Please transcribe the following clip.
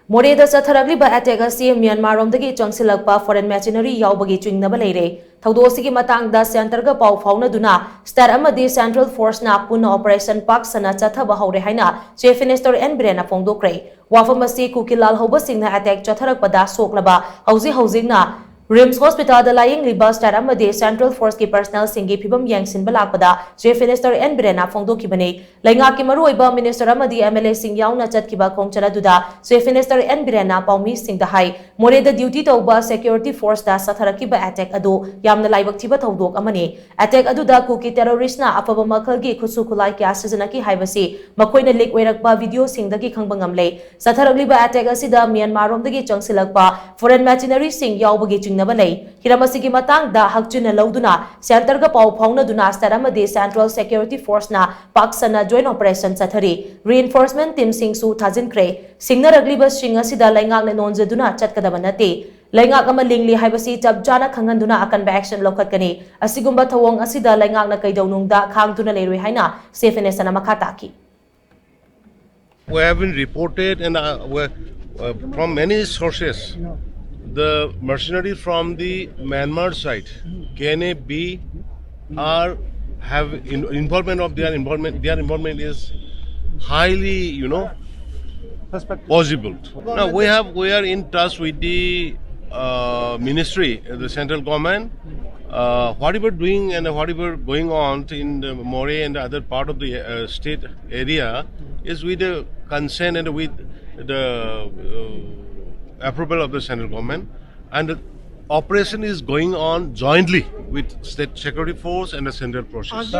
Moreh da chatharakliba attack asi Myanmar Romdagi Changsillakpa foreign machinery Yaobagi Chingnaba Leire. Thaudosi ki matangda center ga pau faunaduna star amadi Central Force na punna operation pak sana chathaba haure haina Chief Minister N Biren phongdokkhre. Wafamasi kukilal hoba singna attack chatharakpada soklaba hauzi na Rims Hospital da laying liba star amadi Central Force ki personnel singi phibam yangsin balakpada Chief Minister N Biren phongdokkibani lainga ki maruiba minister amadi MLA sing yauna chatkiba khongchaladuda Chief Minister N Biren paumi sing da hai Moreh da duty tauba security force da satharakiba attack adu yamna laibak thiba thaudok amani attack adu da kuki terrorist na afaba makhal gi khusu khulai kya sijanaki haibasi makoina leak oirakba video sing da ki khangbangam lei satharakiba attack asida Myanmar Romdagi Changsillakpa foreign machinery sing Yaobagi Chingnaba Leire hiramasi matang da hakchuna lauduna center ga pau phaunaduna staramadi Central Security Force na paksana joint operation chathari reinforcement team sing su thajinkre singnaragliba sing asida laingak na nonjaduna chatkadaba nate laingak ama lingli haibasi chapjana khanganduna akan ba action lokhatkani asigumba thawong asida laingak na kaidawnungda khangduna leiroi haina Chief Minister na makhataki. We have been reported and from many sources, the mercenaries from the Myanmar side, KNA, B, have involvement of their involvement. Their involvement is highly, possible. Now we are in touch with the ministry, the central government. Whatever doing and whatever going on in the Moreh and the other part of the state area is with the consent and with the approval of the central government, and the operation is going on jointly with state security force and the central forces.